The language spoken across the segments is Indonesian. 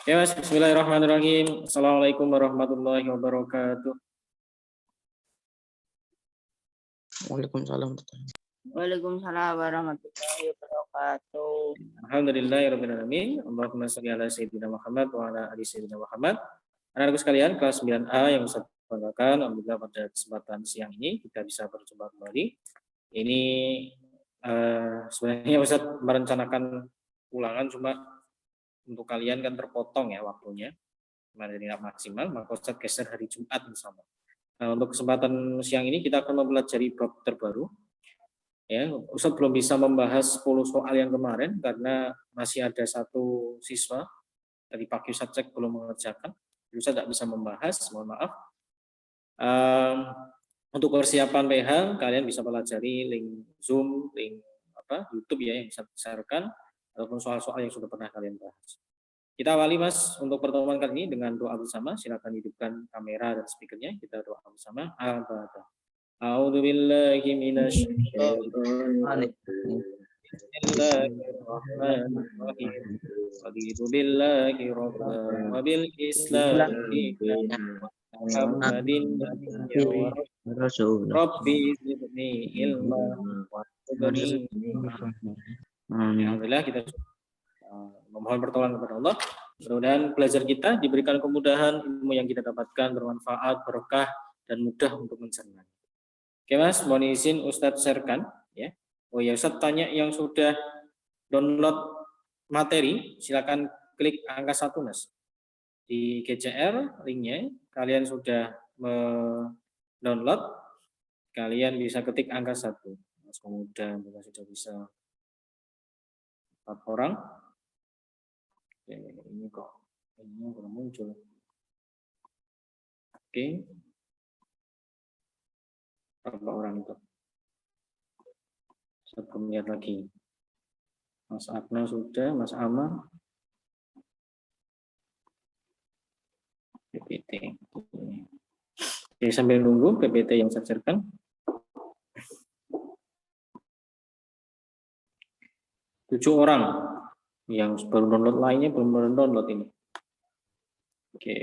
Ya Mas, bismillahirrahmanirrahim. Assalamualaikum warahmatullahi wabarakatuh. Waalaikumsalam. Waalaikumsalam warahmatullahi wabarakatuh. Alhamdulillahirabbil alamin. Allahumma shalli ala sayyidina Muhammad wa ala ali sayyidina Muhammad. Anak-anakku sekalian, kelas 9A yang Ustaz banggakan, alhamdulillah pada kesempatan siang ini kita bisa berjumpa kembali. Ini sebenarnya Ustaz merencanakan ulangan, cuma untuk kalian kan terpotong ya waktunya. Karena tidak maksimal, maka Ustaz geser hari Jumat bersama. Nah, untuk kesempatan siang ini kita akan mempelajari bab terbaru. Ya, Ustaz belum bisa membahas 10 soal yang kemarin karena masih ada satu siswa dari pagi Ustaz cek belum mengerjakan. Ustaz tidak bisa membahas, mohon maaf. Untuk persiapan PH kalian bisa pelajari link Zoom, link YouTube ya yang bisa disarankan ataupun soal-soal yang sudah pernah kalian bahas. Kita awali Mas untuk pertemuan kali ini dengan doa bersama. Silakan hidupkan kamera dan speakernya. Kita doa bersama. A'udzu billahi minasyaitonir rajim. Bismillahirrahmanirrahim. Raditu billahi rabban wa bil islami Muhammadin nabiyyan wa rasulan. Rabbi zidni ilman wa zidni. Alhamdulillah kita memohon pertolongan kepada Allah. Mudah-mudahan belajar kita diberikan kemudahan, ilmu yang kita dapatkan bermanfaat, berkah, dan mudah untuk mencerna. Oke Mas, mohon izin Ustadz sharekan ya. Oh ya Ustadz tanya yang sudah download materi, silakan klik angka 1 Mas. Di GCR linknya, kalian sudah mendownload, kalian bisa ketik angka 1. Mas kemudian kita sudah bisa 4 orang. Oke, ini kok ini belum muncul. Oke. Berapa orang itu? Saya belum lihat lagi. Mas Agna sudah, Mas Ama. PPT. Oke, sambil nunggu PPT yang saya share-kan. Tujuh orang yang baru download, lainnya belum download ini. Oke,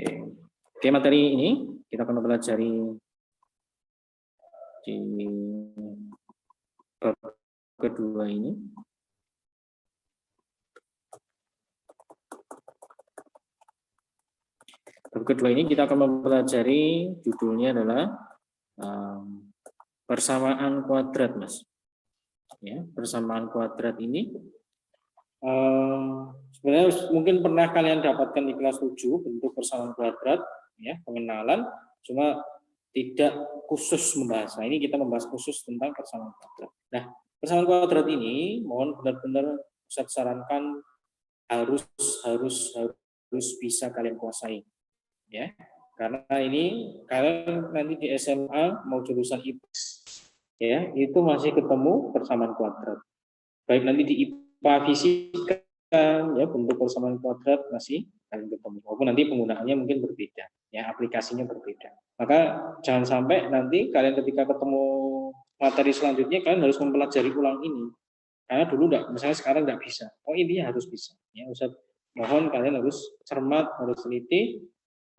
materi ini kita akan pelajari di bab kedua ini. Bab kedua ini kita akan mempelajari, judulnya adalah persamaan kuadrat, Mas. Ya, persamaan kuadrat ini sebenarnya mungkin pernah kalian dapatkan di kelas 7 bentuk persamaan kuadrat, ya, pengenalan, cuma tidak khusus membahas. Nah, ini kita membahas khusus tentang persamaan kuadrat. Nah, persamaan kuadrat ini mohon benar-benar saya sarankan harus bisa kalian kuasai, ya. Karena ini kalian nanti di SMA mau jurusan IPS, ya, itu masih ketemu persamaan kuadrat. Baik nanti di IPA fisika, ya, bentuk persamaan kuadrat masih kalian ketemu. Walaupun nanti penggunaannya mungkin berbeda, ya, aplikasinya berbeda. Maka jangan sampai nanti kalian ketika ketemu materi selanjutnya kalian harus mempelajari ulang ini. Karena dulu enggak, misalnya sekarang enggak bisa. Oh, intinya harus bisa. Ya, Ustaz mohon kalian harus cermat, harus teliti,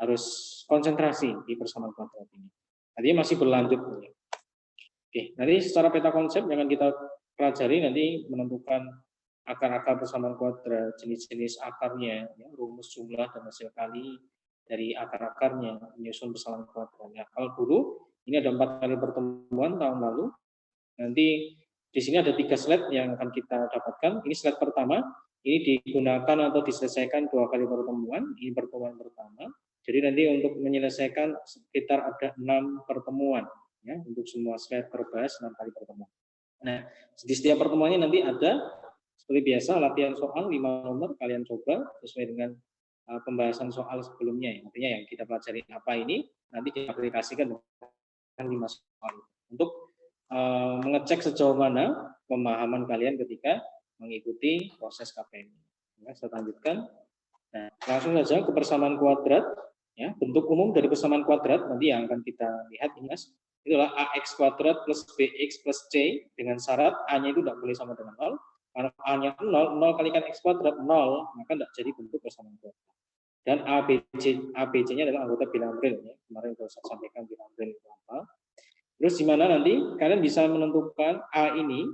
harus konsentrasi di persamaan kuadrat ini. Artinya masih berlanjut. Oke, nanti secara peta konsep yang akan kita pelajari nanti menentukan akar-akar persamaan kuadrat, jenis-jenis akarnya, ya, rumus jumlah dan hasil kali dari akar-akarnya, menyusun persamaan kuadrat. Ya, kalau dulu ini ada 4 kali pertemuan tahun lalu. Nanti di sini ada 3 slide yang akan kita dapatkan. Ini slide pertama, ini digunakan atau diselesaikan 2 kali pertemuan. Ini pertemuan pertama. Jadi nanti untuk menyelesaikan sekitar ada 6 pertemuan. Ya, untuk semua slide terbahas 6 kali pertemuan. Nah, di setiap pertemuannya nanti ada seperti biasa latihan soal 5 nomor, kalian coba sesuai dengan pembahasan soal sebelumnya. Ya. Artinya yang kita pelajari apa ini nanti diaplikasikan dengan 5 soal untuk mengecek sejauh mana pemahaman kalian ketika mengikuti proses KPM. Ya, saya lanjutkan. Nah, langsung saja ke persamaan kuadrat. Ya, bentuk umum dari persamaan kuadrat nanti yang akan kita lihat ini, Mas. Itulah AX kuadrat plus BX plus C dengan syarat A-nya itu tidak boleh sama dengan 0. Kalau A-nya 0, 0 kalikan X kuadrat 0, maka tidak jadi bentuk persamaan kuadrat. Dan ABC-nya adalah anggota bilangan real. Ya. Kemarin sudah saya sampaikan bilangan real itu apa. Terus di mana nanti kalian bisa menentukan A ini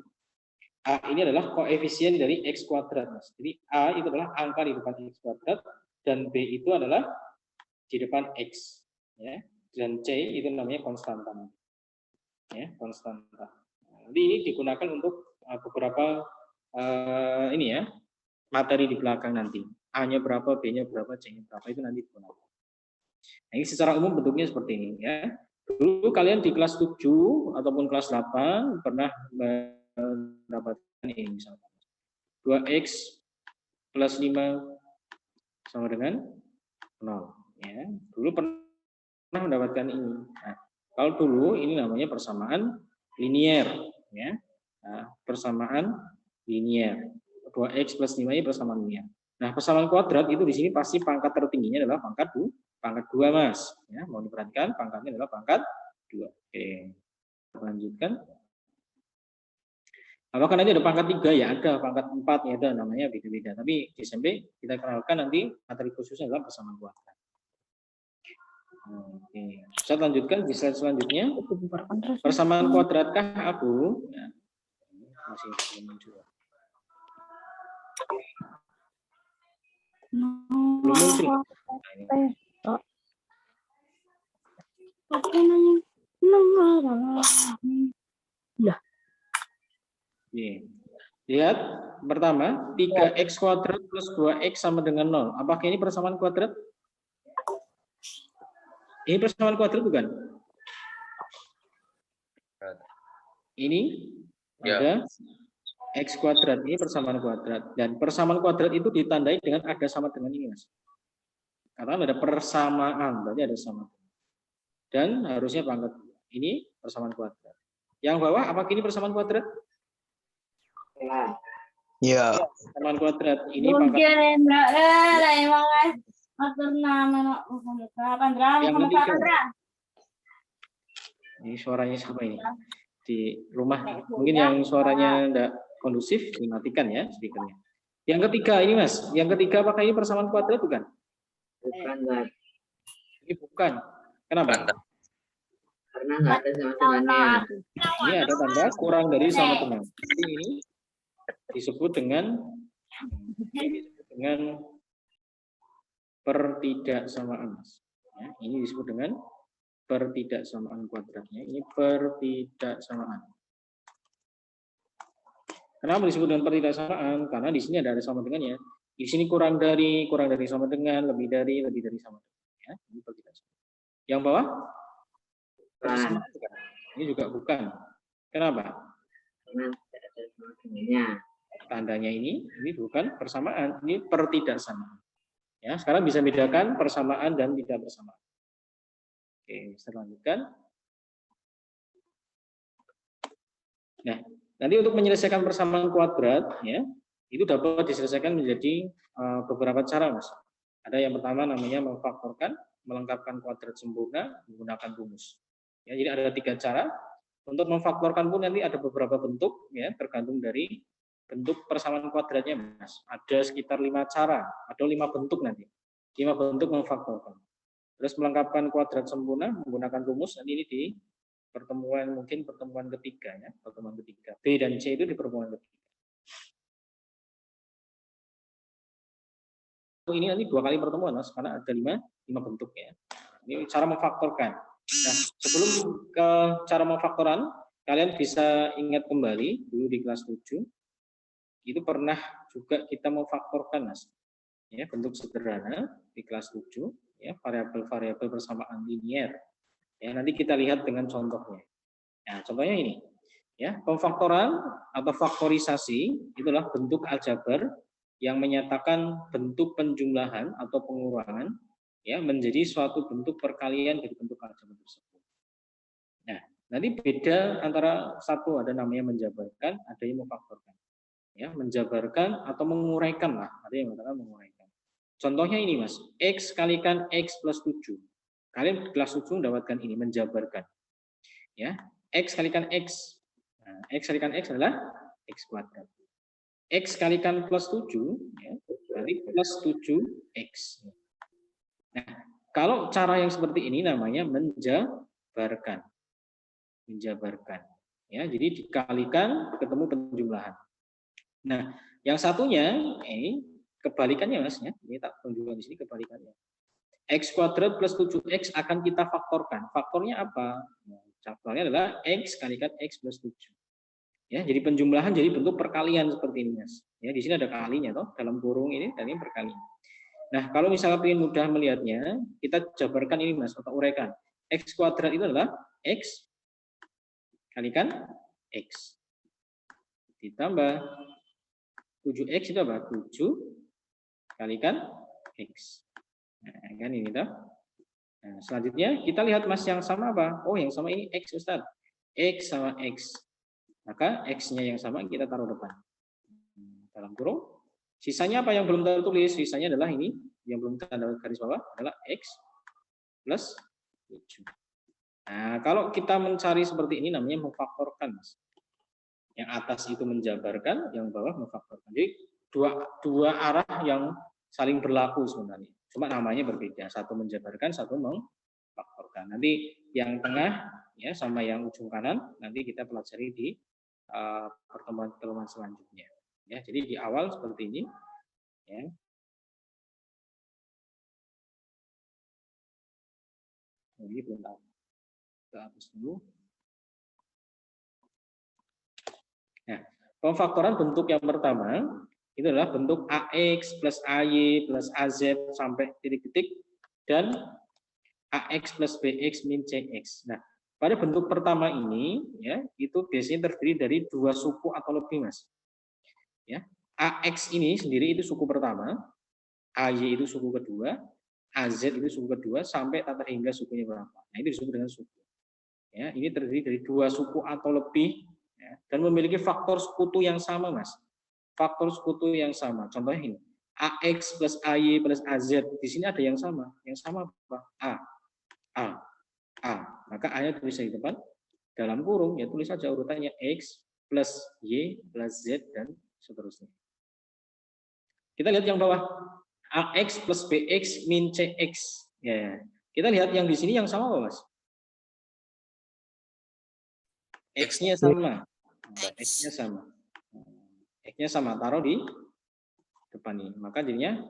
adalah koefisien dari X kuadrat. Mas. Jadi A itu adalah angka di depan X kuadrat, dan B itu adalah di depan X. Ya. Dan C itu namanya konstanta. Ya, konstanta. Nanti ini digunakan untuk beberapa ini ya, materi di belakang nanti. A-nya berapa, B-nya berapa, C-nya berapa, itu nanti digunakan. Nah, ini secara umum bentuknya seperti ini ya. Dulu kalian di kelas 7 ataupun kelas 8 pernah mendapatkan ini misalkan 2x plus 5 sama dengan 0 ya. Dulu pernah mendapatkan ini. Nah, kalau dulu ini namanya persamaan linier ya. Nah, persamaan linier. 2x plus 5 ini persamaan linier. Nah, persamaan kuadrat itu di sini pasti pangkat tertingginya adalah pangkat 2, Mas. Ya, mau diperhatikan pangkatnya adalah pangkat 2. Oke. Lanjutkan. Apakah nanti ada pangkat 3? Ya ada, pangkat 4 ya ada, namanya beda-beda. Tapi di SMP kita kenalkan nanti materi khususnya adalah persamaan kuadrat. Oke. Saya lanjutkan di slide selanjutnya. Persamaan kuadratkah Abu? Ya. Masih belum muncul. Belum muncul. Ya. Lihat pertama 3x kuadrat plus 2x sama dengan 0. Apakah ini persamaan kuadrat? Ini persamaan kuadrat bukan? Ini Ya. ada x kuadrat, ini persamaan kuadrat. Dan persamaan kuadrat itu ditandai dengan ada sama dengan ini, Mas. Karena ada persamaan, berarti ada sama. Dan harusnya pangkat. Ini persamaan kuadrat. Yang bawah, apakah ini persamaan kuadrat? Ya. Persamaan kuadrat. Ini pangkat. Yang ketiga. Ini suaranya siapa ini? Di rumah. Mungkin yang suaranya tidak kondusif, dimatikan ya speakernya. Yang ketiga ini Mas. Yang ketiga apakah ini persamaan kuadrat bukan? Bukan, Mas. Ini bukan. Kenapa? Karena nggak ada sama-samanya. Ini ada tanda kurang dari sama dengan. Ini disebut dengan pertidaksamaan. Ya, ini disebut dengan pertidaksamaan kuadratnya. Ini pertidaksamaan. Kenapa disebut dengan pertidaksamaan? Karena di sini ada sama dengannya. Di sini kurang dari sama dengan, lebih dari sama dengan. Ya, ini pertidaksamaan. Yang bawah? Persamaan. Ini juga bukan. Kenapa? Karena tidak ada sama-samanya. Tandanya ini bukan persamaan, ini pertidaksamaan. Ya, sekarang bisa bedakan persamaan dan tidak bersamaan. Oke, selanjutnya. Nah, nanti untuk menyelesaikan persamaan kuadrat, ya, itu dapat diselesaikan menjadi beberapa cara, Mas. Ada yang pertama namanya memfaktorkan, melengkapkan kuadrat sempurna menggunakan rumus. Ya, jadi ada 3 cara. Untuk memfaktorkan pun nanti ada beberapa bentuk, ya, tergantung dari bentuk persamaan kuadratnya, Mas. Ada sekitar 5 cara, ada 5 bentuk nanti. 5 bentuk memfaktorkan. Terus melengkapkan kuadrat sempurna menggunakan rumus, nanti ini di pertemuan ketiga ya, pertemuan ketiga. B dan C itu di pertemuan ketiga. Ini nanti 2 kali pertemuan, Mas, karena ada 5 bentuk ya. Ini cara memfaktorkan. Nah, sebelum ke cara memfaktoran, kalian bisa ingat kembali dulu di kelas 7 itu pernah juga kita memfaktorkan, Mas. Ya, bentuk sederhana di kelas 7 ya, variabel-variabel persamaan linier. Ya, nanti kita lihat dengan contohnya. Nah, contohnya ini. Ya, pemfaktoran atau faktorisasi itulah bentuk aljabar yang menyatakan bentuk penjumlahan atau pengurangan ya menjadi suatu bentuk perkalian dari bentuk aljabar tersebut. Nah, nanti beda antara satu ada namanya menjabarkan, ada yang memfaktorkan. Ya, menjabarkan atau menguraikan lah, ada yang mengatakan menguraikan. Contohnya ini, Mas, X kalikan X plus 7. Kalian di kelas 7 mendapatkan ini, menjabarkan. Ya, X kalikan X. Nah, X kalikan X adalah X kuadrat. X kalikan plus 7, ya, berarti plus 7X. Nah, kalau cara yang seperti ini namanya menjabarkan. Menjabarkan. Ya, jadi dikalikan ketemu penjumlahan. Nah, yang satunya kebalikannya Mas ya. Ini tak tunjukkan di sini kebalikannya. X kuadrat plus 7X akan kita faktorkan. Faktornya apa? Nah, faktornya adalah X kalikan X plus 7. Ya, jadi penjumlahan jadi bentuk perkalian seperti ini Mas. Ya, di sini ada kalinya toh, dalam kurung ini dan ini perkalian. Nah, kalau misalnya ingin mudah melihatnya, kita jabarkan ini Mas, atau uraikan. X kuadrat itu adalah X kalikan X. Ditambah 7X itu apa? 7 kalikan X. Nah, kan ini toh. Nah, selanjutnya kita lihat Mas yang sama apa? Oh, yang sama ini X Ustaz. X sama X. Maka X-nya yang sama kita taruh depan. Dalam kurung. Sisanya apa yang belum tertulis? Sisanya adalah ini. Yang belum tanda garis bawah adalah X plus 7. Nah, kalau kita mencari seperti ini namanya memfaktorkan, Mas. Yang atas itu menjabarkan, yang bawah memfaktorkan. Jadi dua arah yang saling berlaku sebenarnya. Cuma namanya berbeda. Satu menjabarkan, satu memfaktorkan. Nanti yang tengah ya sama yang ujung kanan nanti kita pelajari di pertemuan selanjutnya. Ya, jadi di awal seperti ini. Ya. Ini belum tahu. Kita hapus dulu. Nah, pemfaktoran bentuk yang pertama itu adalah bentuk AX plus AY plus AZ sampai titik-titik dan AX plus BX min CX. Nah, pada bentuk pertama ini ya itu biasanya terdiri dari dua suku atau lebih Mas. Ya, AX ini sendiri itu suku pertama, AY itu suku kedua, AZ itu suku kedua sampai tata hingga sukunya berapa. Nah, itu disebut dengan suku. Ya, ini terdiri dari dua suku atau lebih ya, dan memiliki faktor sekutu yang sama, Mas. Faktor sekutu yang sama. Contohnya ini, AX plus AY plus AZ. Di sini ada yang sama. Yang sama apa? A. Maka A-nya tulis di depan. Dalam kurung, ya tulis saja urutannya X plus Y plus Z dan seterusnya. Kita lihat yang bawah. AX plus BX min CX. Ya, kita lihat yang di sini yang sama apa, Mas? X-nya sama. X-nya sama. X-nya sama, taruh di depan ini. Maka jadinya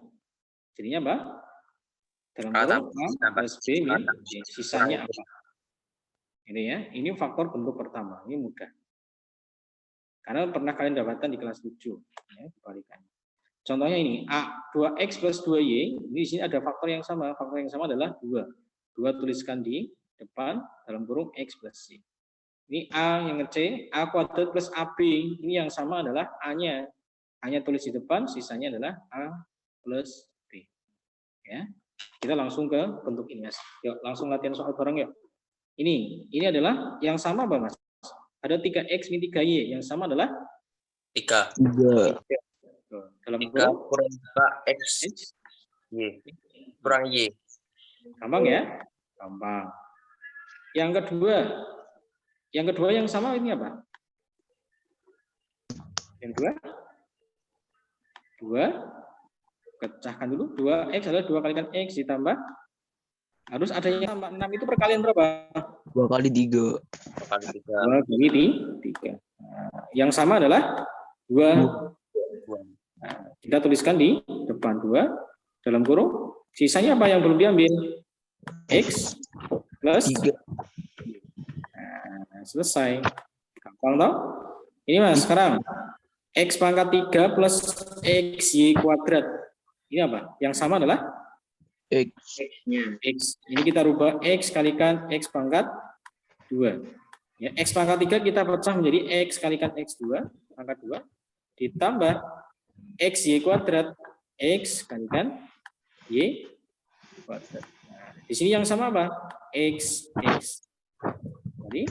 apa? Dalam kurung A plus B min C. Sisanya apa? Ini ya, ini faktor bentuk pertama. Ini mudah. Karena pernah kalian dapatkan di kelas 7. Ya, kebalikannya. Contohnya ini, A2X plus 2Y, ini di sini ada faktor yang sama. Faktor yang sama adalah 2. 2 tuliskan di depan, dalam kurung X plus C. Ini A yang C, A kuadrat plus AB. Ini yang sama adalah A-nya. A-nya tulis di depan, sisanya adalah A plus B. Ya, kita langsung ke bentuk ini, Mas. Yuk, langsung latihan soal bareng yuk. Ini adalah yang sama apa, Mas? Ada 3X min 3Y. Yang sama adalah 3. Dalam 3 kurang 2X Y kurang Y. Gampang ya? Gampang. Yang kedua yang sama ini apa? Yang kedua? 2 pecahkan dulu. 2X adalah 2 kalikan X ditambah harus ada yang tambah 6 itu perkalian berapa? 2 kali 3. 2 kali 3. 2 kali 3. Nah, yang sama adalah 2. Nah, kita tuliskan di depan 2 dalam kurung. Sisanya apa yang belum diambil? X plus 3. Nah, selesai. Gampang toh? Ini Mas, sekarang X pangkat 3 plus XY kuadrat. Ini apa? Yang sama adalah X-nya. X. Ini kita rubah X kalikan X pangkat 2. Ya, X pangkat 3 kita pecah menjadi X kalikan X2 pangkat 2 ditambah XY kuadrat X kalikan Y kuadrat. Nah, di sini yang sama apa? X. Jadi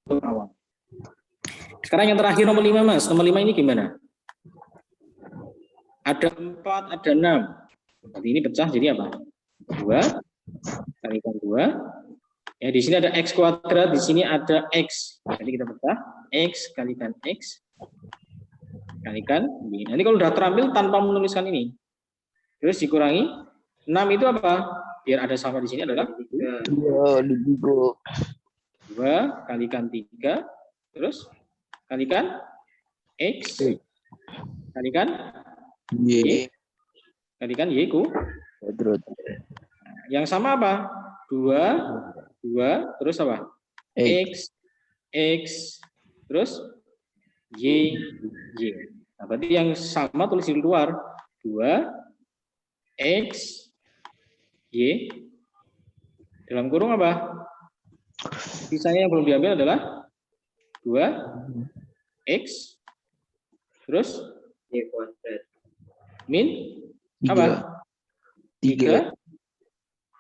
awal. Sekarang yang terakhir nomor 5, Mas. Nomor 5 ini gimana? Ada 4, ada 6. Berarti ini pecah jadi apa? 2 kalikan 2. Ya, di sini ada X kuadrat, di sini ada X. Jadi kita pecah, X kalikan X kalikan Y. Nanti kalau sudah terampil tanpa menuliskan ini, terus dikurangi 6 itu apa? Biar ada sama di sini adalah 2 kalikan 3, terus kalikan X kalikan Y kalikan Y Kuadrat. yang sama apa? 2 terus apa? X terus Y. Nah, berarti yang sama tulis di luar 2X Y dalam kurung apa? Sisanya yang belum diambil adalah 2X terus Y kuadrat. min apa? 3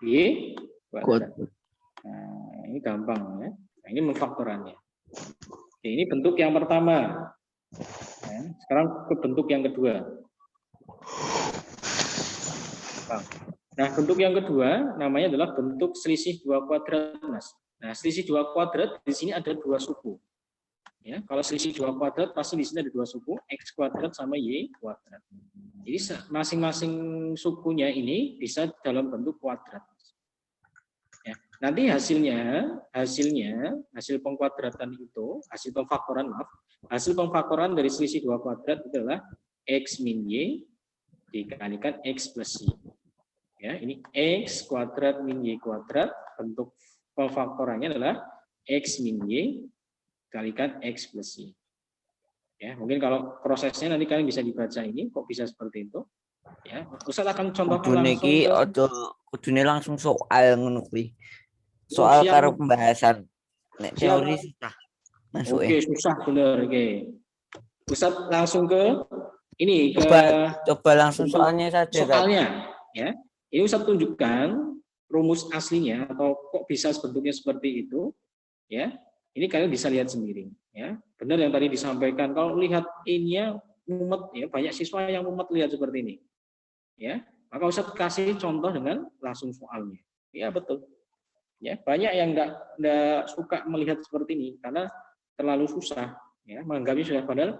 Y kuadrat. Nah, ini gampang ya. Nah, ini memfaktorannya. Oke, ini bentuk yang pertama. Ya, sekarang ke bentuk yang kedua. Nah, bentuk yang kedua namanya adalah bentuk selisih 2 kuadrat, Mas. Nah, selisih 2 kuadrat di sini ada 2 suku. Ya, kalau selisih 2 kuadrat pasti di sini ada 2 suku, X kuadrat sama Y kuadrat. Jadi masing-masing sukunya ini bisa dalam bentuk kuadrat. Ya, nanti hasil pengkuadratan itu, hasil pengfaktoran dari selisih 2 kuadrat itu adalah X min Y dikalikan X plus Y. Ya, ini X kuadrat min Y kuadrat, bentuk pengfaktorannya adalah X min Y kalikan X plus Y. Ya, mungkin kalau prosesnya nanti kalian bisa dibaca ini, kok bisa seperti itu. Ya, Ustaz akan contohkan langsung Kudune langsung soal ngono kuwi. Soal siap. karo pembahasan. Nek teori susah. Masuk Oke, susah bener. Oke. Ustaz langsung ke ini coba langsung soalnya saja. Soalnya, ya. Ini Ustaz tunjukkan rumus aslinya atau kok bisa bentuknya seperti itu, ya. Ini kalian bisa lihat sendiri, ya. Benar yang tadi disampaikan. Kalau lihat ininya mumet, ya, banyak siswa yang mumet lihat seperti ini, ya. Maka Ustaz kasih contoh dengan langsung soalnya. Ya, betul. Ya, banyak yang enggak suka melihat seperti ini karena terlalu susah, ya, menganggapnya sudah, padahal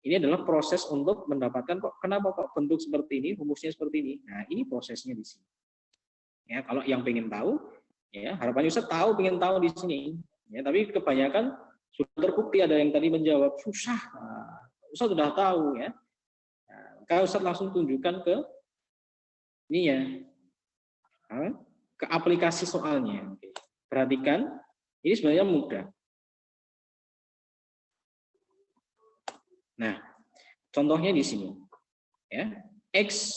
ini adalah proses untuk mendapatkan kenapa kok bentuk seperti ini, rumusnya seperti ini. Nah, ini prosesnya di sini. Ya, kalau yang pengen tahu, ya, harapannya Ustaz pengen tahu di sini. Ya, tapi kebanyakan sudah terbukti ada yang tadi menjawab susah. Nah, Ustaz sudah tahu, ya. Nah, kalau Ustaz langsung tunjukkan ke ini ya. Ke aplikasi soalnya. Perhatikan, ini sebenarnya mudah. Nah, contohnya di sini. Ya, X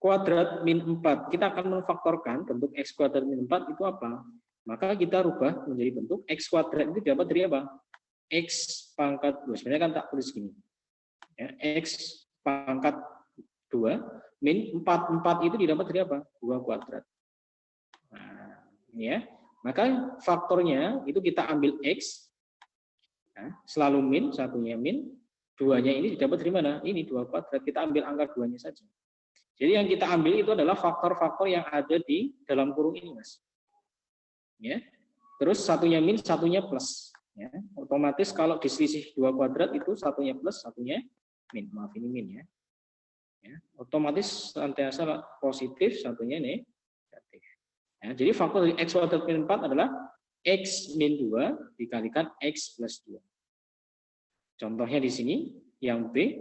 kuadrat min 4. Kita akan memfaktorkan bentuk X kuadrat min 4 itu apa? Maka kita rubah menjadi bentuk X kuadrat itu dapat dari apa? X pangkat 2. Sebenarnya kan tak tulis gini. Ya, X pangkat 2 min 4. 4 itu didapat dari apa? 2 kuadrat. Nah, ini ya. Maka faktornya itu kita ambil X. Nah, selalu min, satunya min. 2-nya ini didapat dari mana? Ini 2 kuadrat. Kita ambil angka 2-nya saja. Jadi yang kita ambil itu adalah faktor-faktor yang ada di dalam kurung ini, Mas. Ya. Terus satunya min, satunya plus. Ya. Otomatis kalau diselisih 2 kuadrat itu satunya plus, satunya min. Maaf, ini min ya. Ya. Otomatis senantiasa positif, satunya negatif. Ya. Jadi faktor dari X kuadrat min 4 adalah X min 2 dikalikan X plus 2. Contohnya di sini yang B.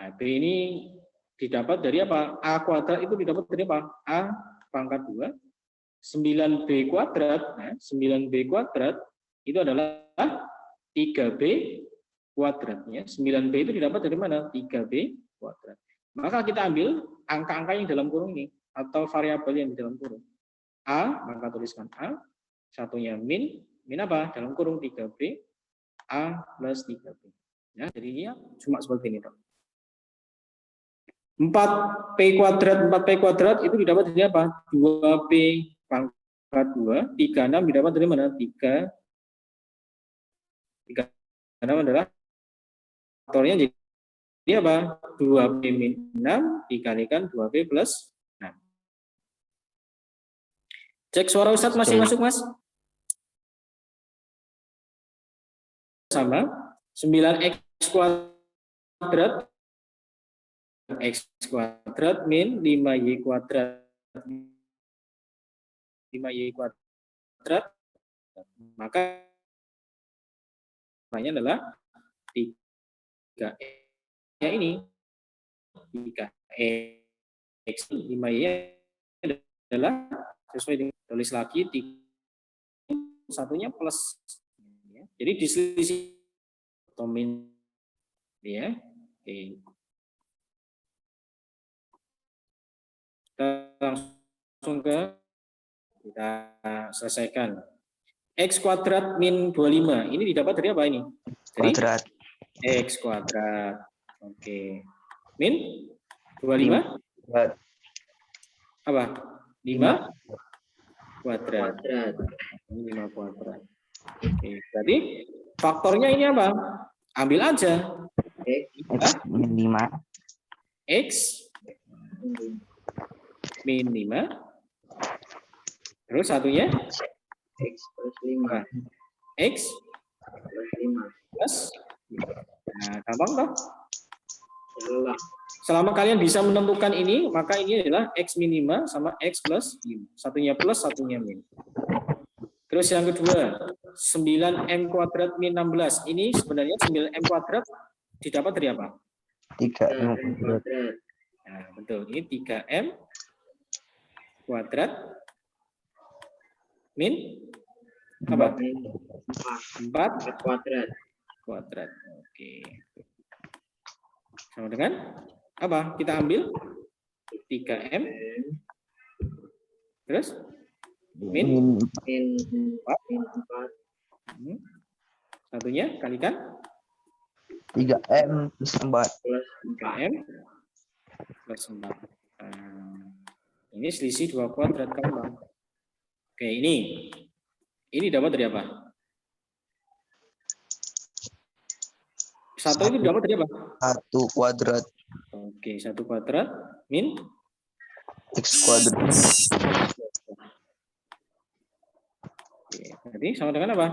Nah, B ini didapat dari apa? A kuadrat itu didapat dari apa? A pangkat 2. 9B kuadrat. Nah, 9B kuadrat itu adalah 3B kuadrat. Ya. 9B itu didapat dari mana? 3B kuadrat. Maka kita ambil angka-angka yang dalam kurung ini atau variabel yang di dalam kurung. A, maka tuliskan A. Satunya min. Min apa? Dalam kurung 3B. A plus 3B. Ya, jadinya cuma seperti ini, Pak. 4P kuadrat itu didapat dari apa? 2P pangkat 2, 36 didapat dari mana? 36 adalah faktornya jadi apa? 2P min 6 dikalikan 2P plus 6. Cek suara Ustadz masih Oke. masuk, Mas? Sama 9x kuadrat x kuadrat min 5y kuadrat 5y kuadrat, maka namanya adalah 3 nya ini 3x 5y adalah sesuai dengan tulis lagi satunya plus, jadi diselisih atau min, ya. Oke. Kita langsung kita selesaikan. X kuadrat min 25 ini didapat dari apa ini? Dari Kuadrat. X kuadrat. Oke. Min 25 Kuadrat. apa? 5 kuadrat. Kuadrat. Ini 5 kuadrat. Oke, berarti faktornya ini apa? Ambil aja. X min 5. X min 5. Terus satunya X plus 5. X Plus 5. plus. Nah, gampang toh? Salah. Selama kalian bisa menentukan ini, maka ini adalah X min 5 sama X plus 5. Satunya plus, satunya min. Terus yang kedua, 9M kuadrat min 16. Ini sebenarnya 9M kuadrat didapat dari apa? 3M kuadrat. Kuadrat. Nah, betul. Ini 3M kuadrat min apa? 4 Kuadrat. kuadrat. Oke. Sama dengan apa? Kita ambil 3M terus min Min 4. satunya kalikan 3M plus 4. Plus 3M plus 4. Ini selisih 2 kuadrat kan? Oke, ini dapat dari apa? Satu itu dapat dari apa? 1 kuadrat. Oke, 1 kuadrat min X kuadrat. Oke, berarti sama dengan apa?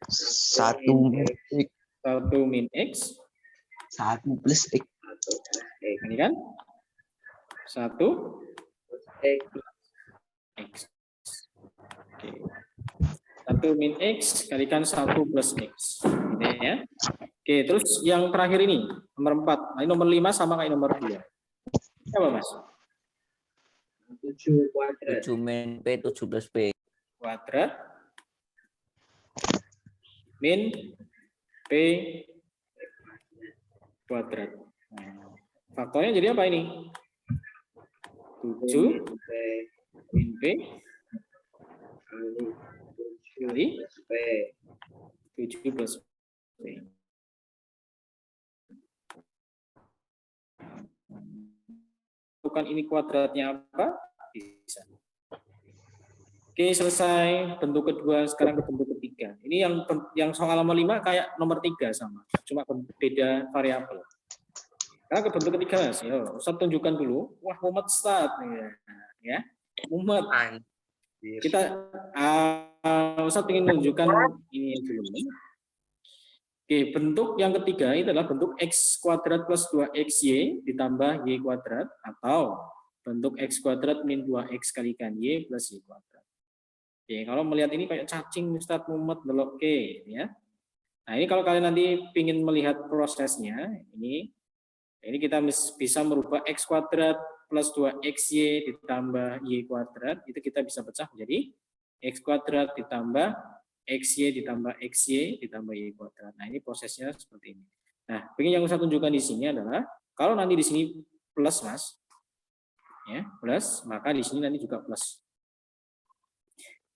1 min X. 1 min X. 1 plus X. Ini kan? 1 X. X. Oke. 1 min X kalikan 1 plus X. Ini ya. Oke, terus yang terakhir ini, nomor 4. Nah, ini nomor 5 sama kayak nomor 2. Apa, Mas? 7 kuadrat. 7 min P, 7 plus P. Kuadrat min P kuadrat. Nah, faktornya jadi apa ini? 7 min P kali P. 7 plus P. Bukan ini kuadratnya apa? Bisa. Oke, selesai bentuk kedua, sekarang ke bentuk ketiga. Ini yang soal nomor 5 kayak nomor 3 sama, cuma beda variabel. Sekarang ke bentuk ketiga, Mas. Yo, Ustaz tunjukkan dulu. Wah, Muhammad Ustaz ya. Muhammad. Anjir. Kita Ustaz ingin menunjukkan ini dulu. Oke, bentuk yang ketiga itu adalah bentuk X kuadrat plus 2XY ditambah Y kuadrat atau bentuk X kuadrat min 2X kalikan Y plus Y kuadrat. Oke, kalau melihat ini kayak cacing Ustadz Muhammad belok ke ya. Nah, ini kalau kalian nanti ingin melihat prosesnya, ini kita bisa merubah X kuadrat plus 2XY ditambah Y kuadrat, itu kita bisa pecah menjadi X kuadrat ditambah XY ditambah XY ditambah Y kuadrat. Nah, ini prosesnya seperti ini. Nah, yang saya tunjukkan di sini adalah kalau nanti di sini plus, Mas, ya, plus, maka di sini nanti juga plus.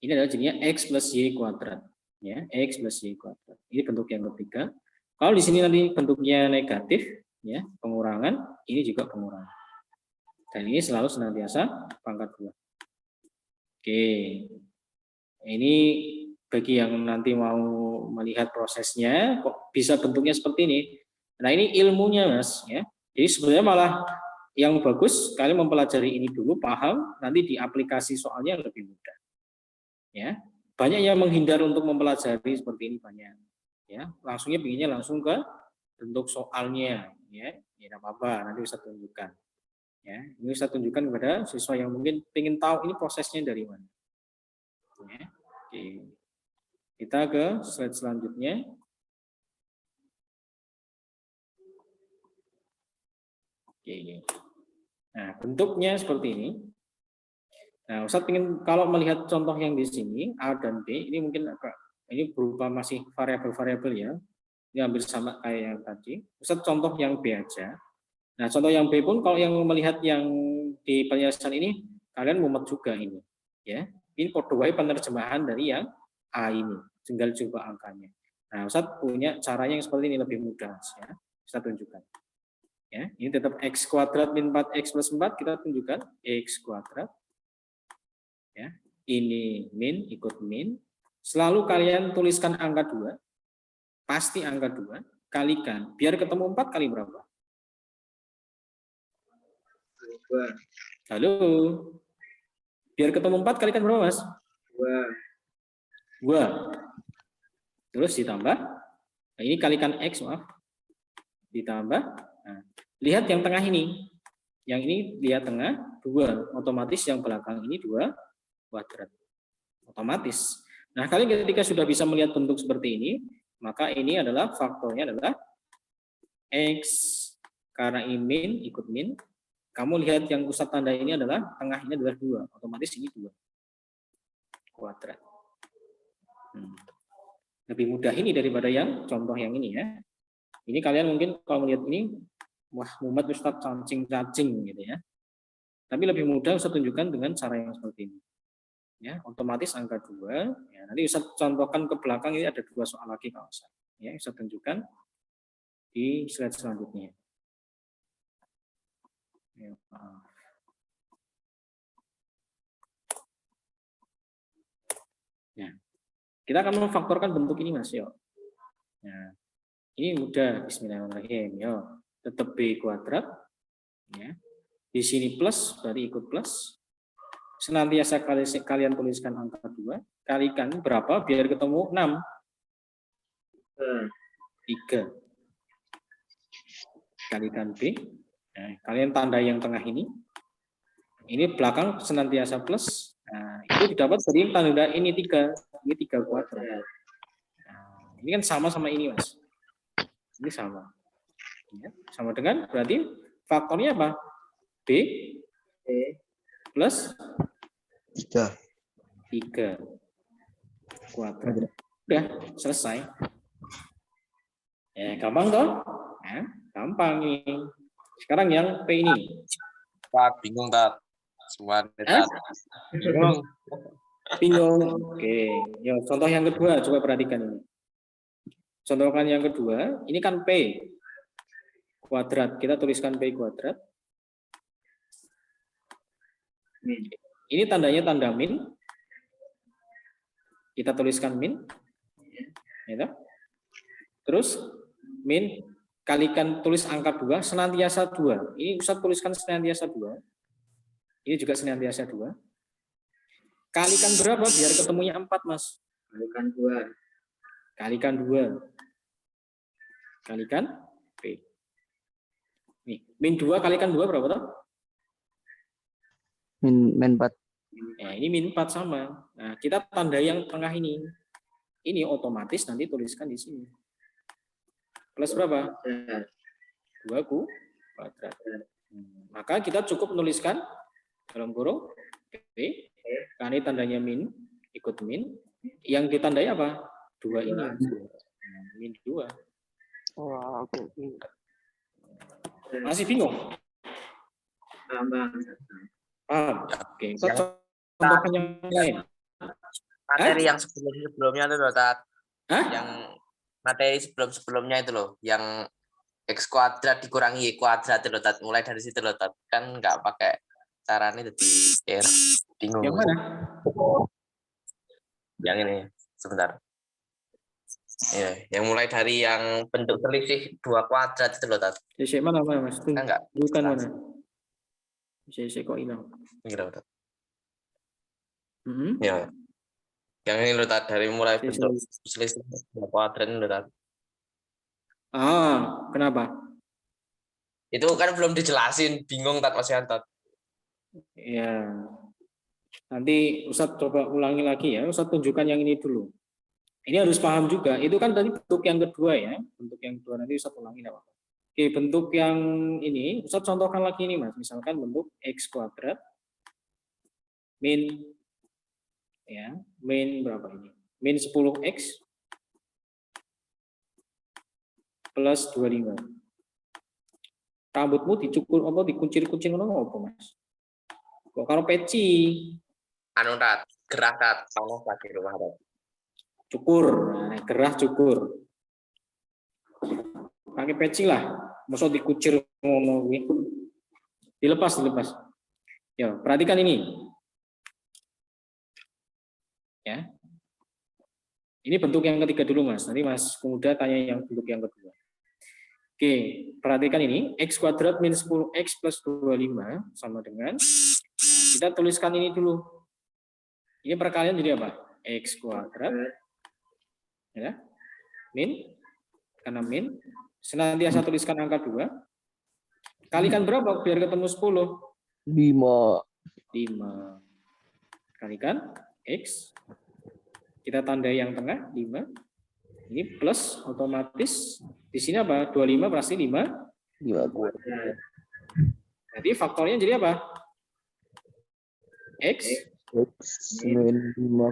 Ini adalah jadinya X plus Y kuadrat. Ya, X plus Y kuadrat. Ini bentuk yang ketiga. Kalau di sini nanti bentuknya negatif, ya, pengurangan, ini juga pengurangan. Dan ini selalu senantiasa pangkat 2. Oke. Ini bagi yang nanti mau melihat prosesnya, kok bisa bentuknya seperti ini. Nah, ini ilmunya, Mas, ya. Jadi sebenarnya malah yang bagus kalian mempelajari ini dulu, paham, nanti di aplikasi soalnya lebih mudah. Ya, banyak yang menghindar untuk mempelajari seperti ini banyak. Ya, langsungnya pinginnya langsung ke bentuk soalnya. Ya, tidak apa-apa, nanti bisa tunjukkan. Ya, ini saya tunjukkan kepada siswa yang mungkin ingin tahu ini prosesnya dari mana. Ya, oke. Kita ke slide selanjutnya. Oke. Nah, bentuknya seperti ini. Nah, Ustadz ingin kalau melihat contoh yang di sini A dan B, ini mungkin agak ini berupa masih variabel-variabel ya. Ini hampir sama kayak yang tadi. Ustadz contoh yang B aja. Nah, contoh yang B pun kalau yang melihat yang di penjelasan ini, kalian mumet juga ini. Ya, ini kodowai penerjemahan dari yang A ini, tinggal coba angkanya. Nah, Ustadz punya caranya yang seperti ini lebih mudah ya. Kita tunjukkan. Ya, ini tetap x kuadrat min 4x plus 4, kita tunjukkan x kuadrat. Ya, ini min ikut min. Selalu kalian tuliskan angka 2, pasti angka 2, kalikan. Biar ketemu 4 kali berapa? Halo. Biar ketemu 4 kalikan berapa, Mas? 2. Terus ditambah. Nah, ini kalikan X, maaf. Ditambah. Nah, lihat yang tengah ini. Yang ini lihat tengah, 2. Otomatis yang belakang ini 2 kuadrat. Otomatis. Nah, kalian ketika sudah bisa melihat bentuk seperti ini, maka ini adalah faktornya adalah X. Karena ini min ikut min. Kamu lihat yang Ustadz tanda ini adalah tengah ini adalah 2. Otomatis ini 2 kuadrat. Lebih mudah ini daripada yang contoh yang ini ya. Ini kalian mungkin kalau melihat ini, wah mumet Ustadz cacing-cacing gitu ya. Tapi lebih mudah Ustadz tunjukkan dengan cara yang seperti ini. Ya, otomatis angka 2. Ya, nanti Ustadz contohkan ke belakang ini ada 2 soal lagi kalau Ustadz. Ya, Ustadz tunjukkan di slide selanjutnya. Ya, maaf. Ya. Kita akan memfaktorkan bentuk ini Mas, yuk. Nah, ini mudah. Bismillahirrahmanirrahim. Yo, tetap B kuadrat. Ya. Di sini plus, berarti ikut plus. Senantiasa kalian tuliskan angka 2. Kalikan berapa biar ketemu 6? 3. Kalikan B. Nah, kalian tanda yang tengah ini. Ini belakang senantiasa plus. Nah, itu didapat dari tanda ini 3. Ini 3 kuadrat. Nah, ini kan sama ini, Mas. Ini sama. Ya, sama dengan berarti faktornya apa? B plus 3 kuadrat. Udah, selesai. Ya, gampang toh? Ya, gampang nih. Sekarang yang P ini. Tat, bingung Tat. Semua Tat. Bingung. Bingung. Oke, ya contoh yang kedua coba perhatikan ini. Contohkan yang kedua, ini kan P kuadrat. Kita tuliskan P kuadrat. Ini tandanya tanda min. Kita tuliskan min. Ya, terus min kalikan tulis angka 2 senantiasa 2. Ini Ustaz tuliskan senantiasa 2. Ini juga senantiasa 2. Kalikan berapa biar ketemunya 4, Mas? Kalikan 2. Kalikan 2. Kalikan P. Nih, min 2 kalikan 2 berapa toh? Min 4. Nah, ini min 4 sama. Nah, kita tanda yang tengah ini. Ini otomatis nanti tuliskan di sini. Plus berapa? 2 kuadrat. Maka kita cukup menuliskan dalam kurung P. Karena ini tandanya min, ikut min. Yang ditandai apa? 2 ini. Min 2. Wah, oke. Masih bingung? Paham? Oke. Kita contohkan yang lain. Materi yang sebelumnya itu loh, Tat. Hah? Yang materi sebelumnya itu loh, yang X kuadrat dikurangi Y kuadrat itu loh, Tat. Mulai dari situ loh, Tat. Kan nggak pakai caranya jadi bingung. Yang mana? Yang ini, sebentar. Ya, yang mulai dari yang bentuk selisih 2 kuadrat itu loh, Tat. Sisi mana Mas? Kan nggak? Bukan mana? Sisi kok hilang. Kira, Tat. Mm-hmm. Ya. Yang ini loh Tat, dari mulai Oke, bentuk selisih dua kuadrat loh Tat. Kenapa? Itu kan belum dijelasin, bingung Tat Mas Yantot. Ya, nanti Ustadz coba ulangi lagi ya. Ustadz tunjukkan yang ini dulu. Ini harus paham juga. Itu kan tadi bentuk yang kedua ya. Bentuk yang kedua nanti Ustadz ulangi apa? Oke, bentuk yang ini Ustadz contohkan lagi ini Mas. Misalkan bentuk X kuadrat min ya, min berapa ini? Min 10X plus 25. Rambutmu dicukur apa dikuncir-kuncir ngono apa Mas? Kok karo peci Anu Tat, gerah Tat, panas lagi rumah Tat. cukur, nah, gerah cukur. Pakai peci lah, masa dikucir ngono kuwi. Dilepas. Ya, perhatikan ini. Ya. Ini bentuk yang ketiga dulu Mas. Nanti Mas Pemuda tanya yang bentuk yang kedua. Oke, perhatikan ini. X kuadrat min 10X plus 25 sama dengan, nah, kita tuliskan ini dulu. Ini perkalian jadi apa? X kuadrat ya, min, karena min, senantiasa tuliskan angka 2, kalikan berapa biar ketemu 10? 5. 5. Kalikan X, kita tandai yang tengah, 5, ini plus otomatis, di sini apa? 25 pasti 5. 5 kuadrat. Jadi faktornya jadi apa? X X min 5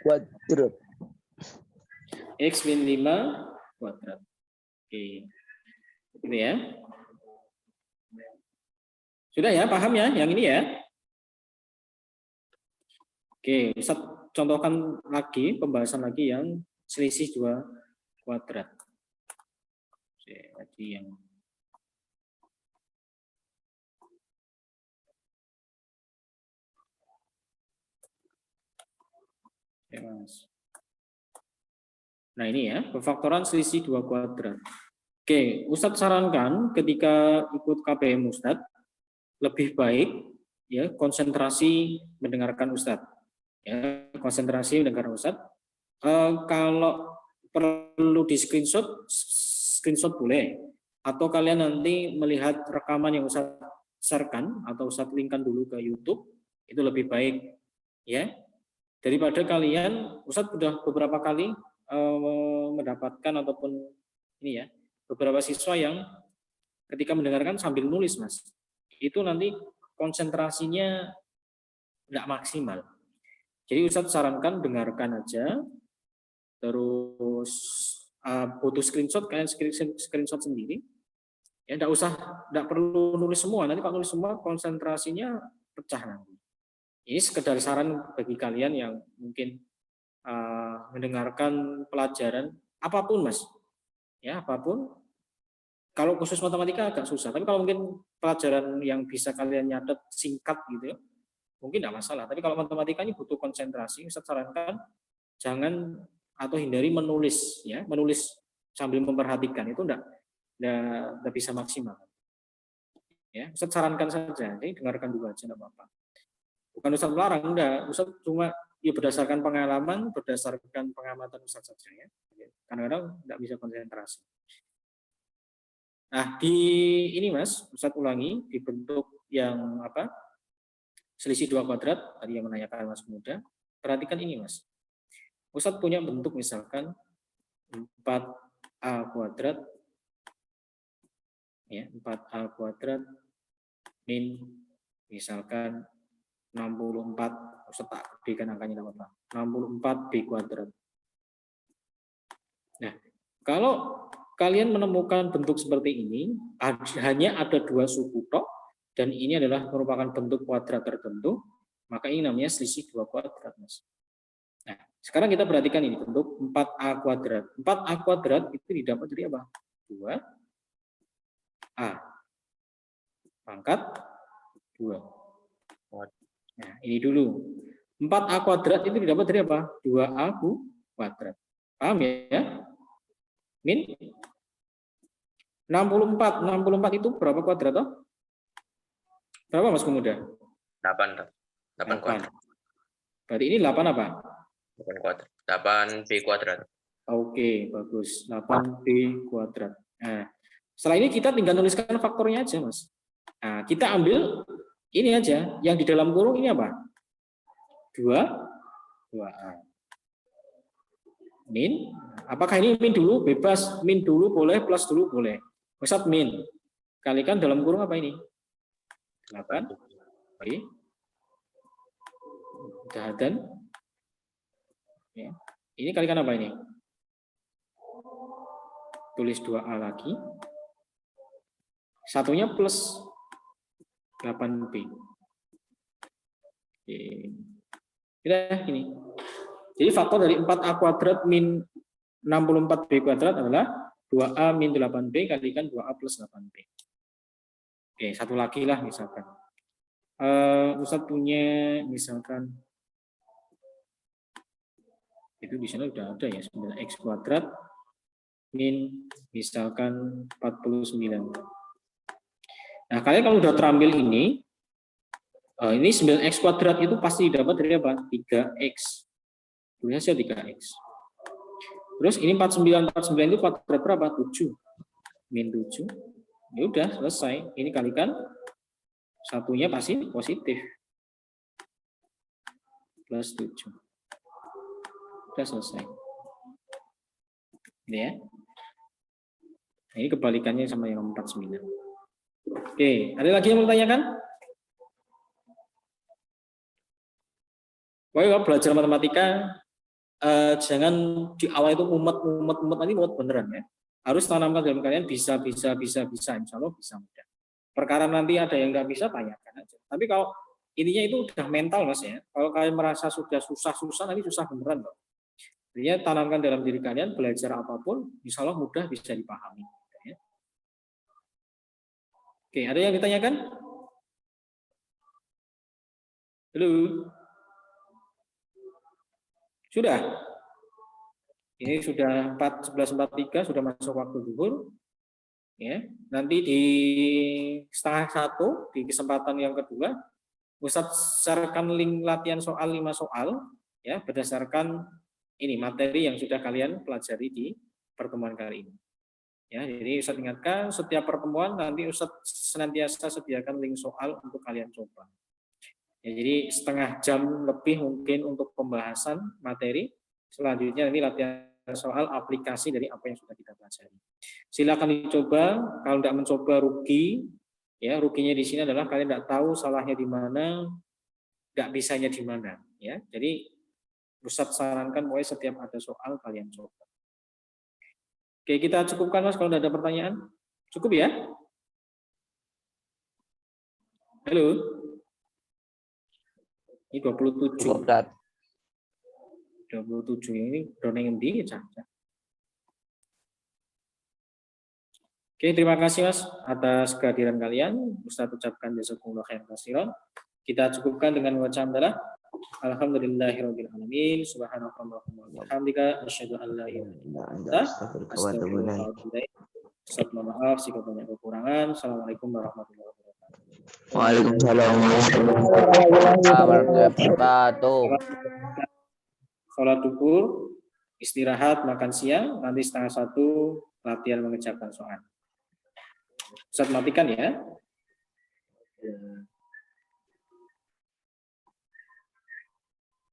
kuadrat. X min 5 kuadrat. Oke. Gitu ya. Sudah ya, paham ya yang ini ya? Oke, Ustaz contohkan lagi, pembahasan lagi yang selisih 2 kuadrat. Oke, tadi yang Oke, Mas. Nah ini ya, pemfaktoran selisih 2 kuadrat. Oke, Ustadz sarankan ketika ikut KPM Ustadz, lebih baik ya konsentrasi mendengarkan Ustadz. Ya, konsentrasi mendengarkan Ustadz. Kalau perlu di screenshot boleh. Atau kalian nanti melihat rekaman yang Ustadz sharekan atau Ustadz linkkan dulu ke YouTube, itu lebih baik ya. Daripada kalian, Ustadz sudah beberapa kali mendapatkan ataupun ini ya, beberapa siswa yang ketika mendengarkan sambil nulis Mas, itu nanti konsentrasinya nggak maksimal. Jadi Ustadz sarankan dengarkan aja, terus butuh screenshot, kalian screenshot sendiri, ya nggak perlu nulis semua, nanti kalau nulis semua konsentrasinya pecah nanti. Ini sekedar saran bagi kalian yang mungkin mendengarkan pelajaran apapun Mas, ya apapun. Kalau khusus matematika agak susah, tapi kalau mungkin pelajaran yang bisa kalian nyatet singkat gitu, mungkin tidak masalah. Tapi kalau matematika ini butuh konsentrasi, Ustaz sarankan jangan atau hindari menulis, ya menulis sambil memperhatikan itu tidak bisa maksimal. Ya, Ustaz sarankan saja, jadi dengarkan dulu aja tidak apa-apa. Bukan Ustaz melarang, enggak. Ustaz cuma ya berdasarkan pengalaman, berdasarkan pengamatan Ustaz saja ya. Kadang-kadang tidak bisa konsentrasi. Nah, di ini Mas, Ustaz ulangi di bentuk yang apa? Selisih 2 kuadrat, tadi yang menanyakan Mas Muda. Perhatikan ini Mas. Ustaz punya bentuk misalkan 4A kuadrat ya, 4A kuadrat min misalkan 64, Ustaz tak berikan angkanya apa? 64B kuadrat. Nah, kalau kalian menemukan bentuk seperti ini, hanya ada 2 suku tok, dan ini adalah merupakan bentuk kuadrat tertentu, maka ini namanya selisih 2 kuadrat, Mas. Nah, sekarang kita perhatikan ini bentuk 4A kuadrat. 4A kuadrat itu didapat dari apa? 2A pangkat 2. Nah, ini dulu. 4A kuadrat itu didapat dari apa? 2A kuadrat. Paham ya? Min 64. 64 itu berapa kuadrat toh? Berapa Mas Pemuda? 8 kuadrat. Berarti ini 8 apa? 8 kuadrat. 8B kuadrat. Oke, bagus. 8B kuadrat. Nah, setelah ini kita tinggal tuliskan faktornya aja, Mas. Nah, kita ambil ini aja. Yang di dalam kurung ini apa? 2A. Min. Apakah ini min dulu? Bebas. Min dulu boleh, plus dulu boleh. Pusat min. Kalikan dalam kurung apa ini? 8. Oke. Dan ya. Ini kalikan apa ini? Tulis 2A lagi. Satunya plus 8B. Oke. Udah ini. Jadi faktor dari 4A kuadrat min 64B kuadrat adalah 2A min 8B kalikan 2A plus 8B. Oke, satu lagi lah misalkan. Ustadz punya misalkan itu di sana udah ada ya 9x kuadrat min misalkan 49. Nah, kalian kalau udah terambil ini 9x kuadrat itu pasti dapat dari apa? 3x. Tulisnya saja 3x. Terus ini 49 itu kuadrat berapa? 7. Min 7. Ya udah selesai. Ini kalikan satunya pasti positif. Plus 7. Udah selesai. Ini ya. Nah, ini kebalikannya sama yang 49. Oke, ada lagi yang mau tanyakan? Pokoknya kalau belajar matematika jangan di awal itu umet nanti mumet beneran ya. Harus tanamkan dalam kalian bisa insya Allah bisa mudah. Perkara nanti ada yang nggak bisa tanyakan aja. Tapi kalau intinya itu udah mental Mas ya. Kalau kalian merasa sudah susah nanti susah beneran loh. Artinya tanamkan dalam diri kalian belajar apapun insya Allah mudah bisa dipahami. Ya. Oke, ada yang ditanyakan? Halo. Sudah? Ini sudah 11.43, sudah masuk waktu zuhur. Ya, nanti di 12:30 di kesempatan yang kedua, Ustadz sharekan link latihan soal 5 soal ya berdasarkan ini materi yang sudah kalian pelajari di pertemuan kali ini. Ya, jadi Ustadz ingatkan setiap pertemuan nanti Ustadz senantiasa sediakan link soal untuk kalian coba. Ya, jadi setengah jam lebih mungkin untuk pembahasan materi. Selanjutnya nanti latihan soal aplikasi dari apa yang sudah kita pelajari. Silakan dicoba. Kalau tidak mencoba rugi. Ya, ruginya di sini adalah kalian tidak tahu salahnya di mana, tidak bisanya di mana. Ya, jadi Ustadz sarankan pokoknya setiap ada soal kalian coba. Oke, kita cukupkan Mas kalau tidak ada pertanyaan. Cukup ya? Halo. Ini 27. 27 ini doneng endi saja. Oke, terima kasih Mas atas kehadiran kalian. Ustadz ucapkan jazakumullah khairan katsiran. Kita cukupkan dengan bacaan adalah alhamdulillahirabbil alamin subhanakallahumma wa bihamdika asyhadu an la ilaha illa anta astaghfiruka wa atubu ilaik. Maaf jika banyak kekurangan. Assalamualaikum warahmatullahi wabarakatuh. Waalaikumsalam warahmatullahi wabarakatuh. Sholat duhur, istirahat, makan siang, nanti 12:30 latihan mengerjakan soal. Ustadz matikan ya.